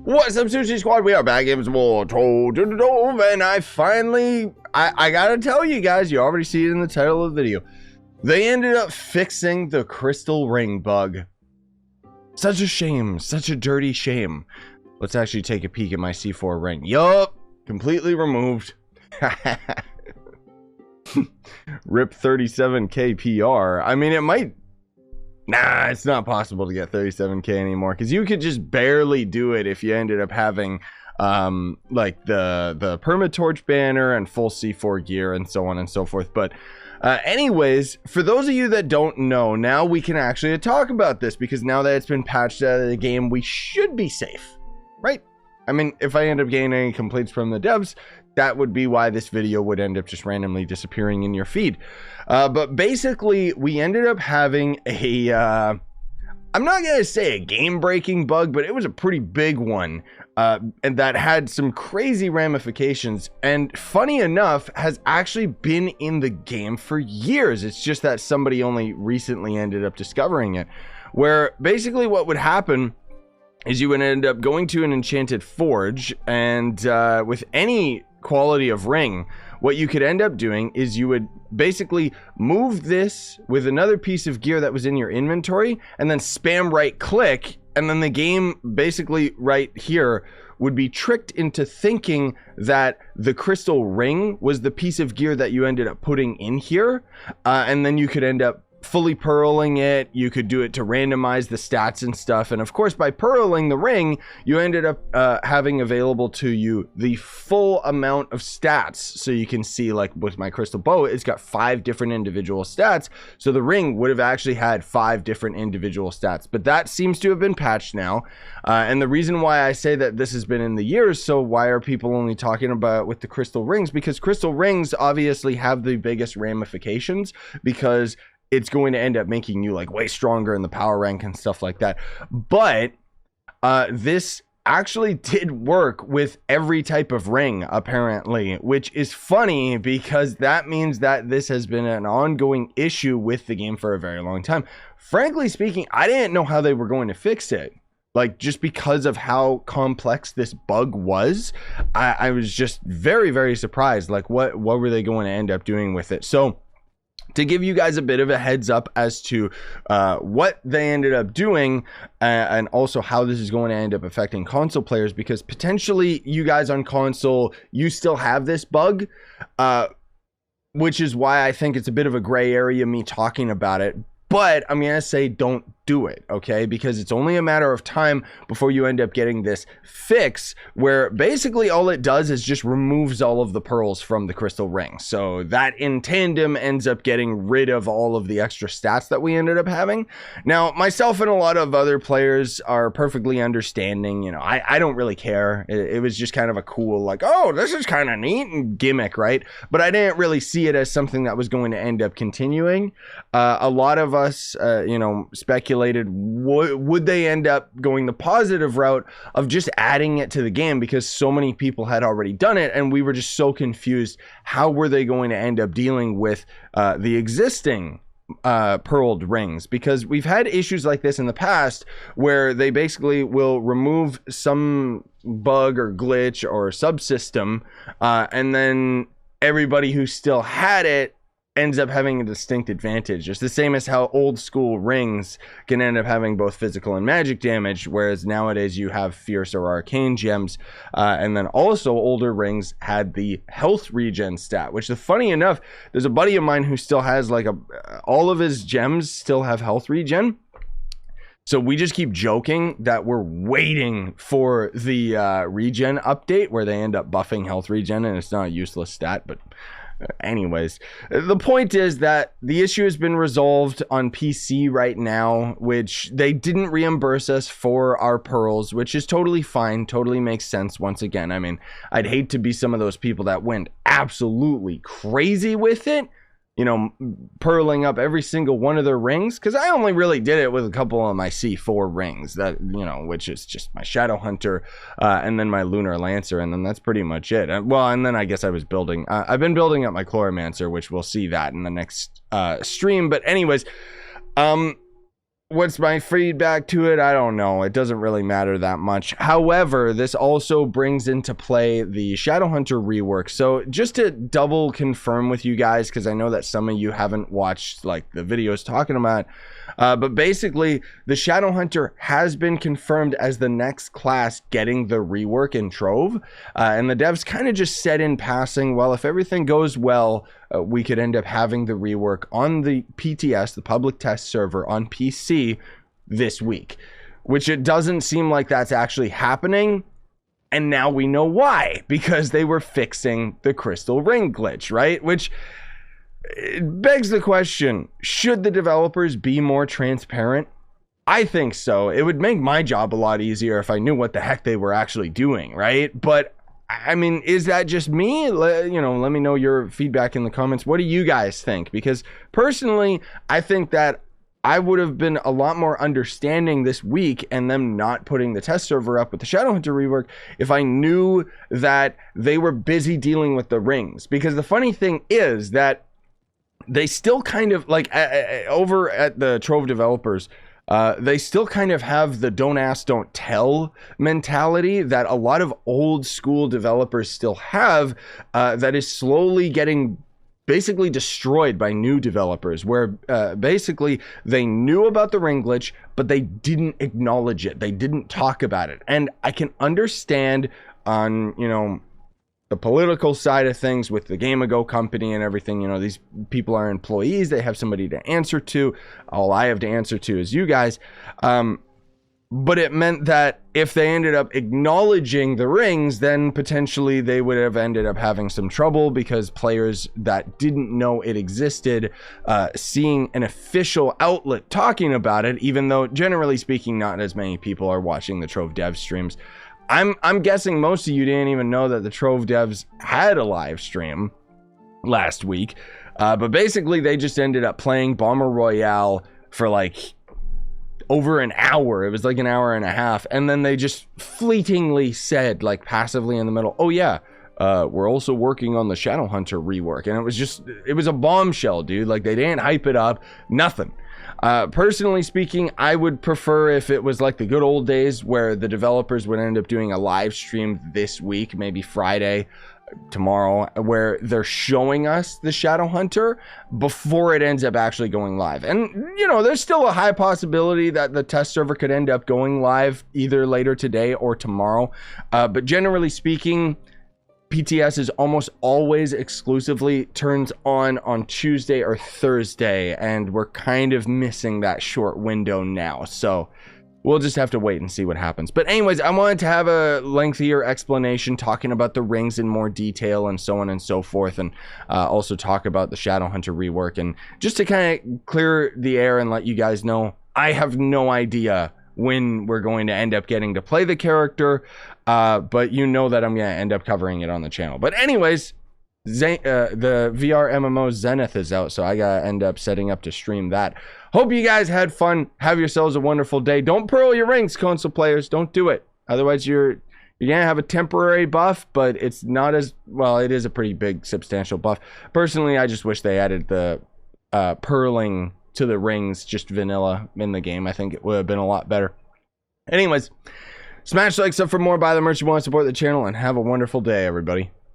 What's up, Scyushi Squad? We are back in some more Trove, and I gotta tell you guys, you already see it in the title of the video. They ended up fixing the crystal ring bug. Such a shame, such a dirty shame. Let's actually take a peek at my C4 ring. Yup, completely removed. Rip 37k PR. I mean, it might... Nah, it's not possible to get 37k anymore because you could just barely do it if you ended up having like the permatorch banner and full C4 gear and so on and so forth. But anyways, for those of you that don't know, now we can actually talk about this because now that it's been patched out of the game, we should be safe, right? I mean, if I end up getting any complaints from the devs, that would be why this video would end up just randomly disappearing in your feed. But basically, we ended up having a, I'm not going to say a game-breaking bug, but it was a pretty big one. And that had some crazy ramifications. And funny enough, has actually been in the game for years. It's just that somebody only recently ended up discovering it. Where basically what would happen is you would end up going to an enchanted forge, and with any quality of ring, what you could end up doing is you would basically move this with another piece of gear that was in your inventory and then spam right click, and then the game basically right here would be tricked into thinking that the crystal ring was the piece of gear that you ended up putting in here, and then you could end up fully pearling it. You could do it to randomize the stats and stuff, and of course by pearling the ring you ended up having available to you the full amount of stats. So you can see, like with my crystal bow, it's got 5 different individual stats, so the ring would have actually had 5 different individual stats. But that seems to have been patched now, and the reason why I say that this has been in the years, so why are people only talking about with the crystal rings? Because crystal rings obviously have the biggest ramifications, because it's going to end up making you like way stronger in the power rank and stuff like that. But this actually did work with every type of ring apparently, which is funny because that means that this has been an ongoing issue with the game for a very long time. Frankly speaking, I didn't know how they were going to fix it. Like, just because of how complex this bug was, I was just very, very surprised. Like, what were they going to end up doing with it? So to give you guys a bit of a heads up as to what they ended up doing, and also how this is going to end up affecting console players, because potentially you guys on console, you still have this bug, which is why I think it's a bit of a gray area me talking about it. But I'm going to say don't do it, okay? Because it's only a matter of time before you end up getting this fix, where basically all it does is just removes all of the pearls from the crystal ring. So that in tandem ends up getting rid of all of the extra stats that we ended up having. Now, myself and a lot of other players are perfectly understanding. You know, I don't really care. It was just kind of a cool, like, oh, this is kind of neat and gimmick, right? But I didn't really see it as something that was going to end up continuing. A lot of us, you know, speculated, would they end up going the positive route of just adding it to the game, because so many people had already done it and we were just so confused. How were they going to end up dealing with the existing pearled rings? Because we've had issues like this in the past where they basically will remove some bug or glitch or subsystem, and then everybody who still had it ends up having a distinct advantage. It's the same as how old school rings can end up having both physical and magic damage, whereas nowadays you have fierce or arcane gems, and then also older rings had the health regen stat, which, funny enough, there's a buddy of mine who still has like all of his gems still have health regen. So we just keep joking that we're waiting for the regen update where they end up buffing health regen, and it's not a useless stat. But anyways, the point is that the issue has been resolved on PC right now, which they didn't reimburse us for our pearls, which is totally fine, totally makes sense. Once again, I mean, I'd hate to be some of those people that went absolutely crazy with it, you know, pearling up every single one of their rings, because I only really did it with a couple of my C4 rings, that, you know, which is just my Shadow Hunter and then my Lunar Lancer, and then that's pretty much it. Well, and then I guess I was building, I've been building up my Chloromancer, which we'll see that in the next stream. But anyways, What's my feedback to it? I don't know. It doesn't really matter that much. However, this also brings into play the Shadow Hunter rework. So just to double confirm with you guys, because I know that some of you haven't watched like the videos talking about it, but basically the Shadow Hunter has been confirmed as the next class getting the rework in Trove. And the devs kind of just said in passing, well, if everything goes well, we could end up having the rework on the PTS, the public test server on PC this week, which it doesn't seem like that's actually happening. And now we know why, because they were fixing the crystal ring glitch, right? Which it begs the question, should the developers be more transparent? I think so. It would make my job a lot easier if I knew what the heck they were actually doing, right? But I mean, is that just me? You know, let me know your feedback in the comments. What do you guys think? Because personally, I think that I would have been a lot more understanding this week and them not putting the test server up with the Shadow Hunter rework if I knew that they were busy dealing with the rings. Because the funny thing is that they still kind of, like, over at the Trove developers, they still kind of have the don't ask, don't tell mentality that a lot of old school developers still have, that is slowly getting basically destroyed by new developers, where basically they knew about the ring glitch, but they didn't acknowledge it. They didn't talk about it. And I can understand on, you know, the political side of things with the Game Ago company and everything. You know, these people are employees. They have somebody to answer to. All I have to answer to is you guys. But it meant that if they ended up acknowledging the rings, then potentially they would have ended up having some trouble, because players that didn't know it existed, seeing an official outlet talking about it, even though generally speaking, not as many people are watching the Trove dev streams. I'm guessing most of you didn't even know that the Trove devs had a live stream last week. But basically they just ended up playing Bomber Royale for like over an hour. It was like an hour and a half. And then they just fleetingly said, like passively in the middle, oh yeah, we're also working on the Shadow Hunter rework. And it was a bombshell, dude. Like, they didn't hype it up, nothing. Personally speaking, I would prefer if it was like the good old days where the developers would end up doing a live stream this week, maybe Friday, tomorrow, where they're showing us the Shadow Hunter before it ends up actually going live. And, you know, there's still a high possibility that the test server could end up going live either later today or tomorrow. But generally speaking, PTS is almost always exclusively turns on Tuesday or Thursday, and we're kind of missing that short window now. So we'll just have to wait and see what happens. But anyways, I wanted to have a lengthier explanation talking about the rings in more detail and so on and so forth, and also talk about the Shadow Hunter rework, and just to kind of clear the air and let you guys know, I have no idea when we're going to end up getting to play the character, but you know that I'm going to end up covering it on the channel. But anyways, the VR MMO Zenith is out, so I gotta end up setting up to stream that. Hope you guys had fun. Have yourselves a wonderful day. Don't pearl your rings, console players. Don't do it. Otherwise, you're gonna have a temporary buff, but it's not as well. It is a pretty big, substantial buff. Personally, I just wish they added the pearling to the rings, just vanilla in the game. I think it would have been a lot better. Anyways, smash like, sub for more, buy the merch you want to support the channel, and have a wonderful day, everybody.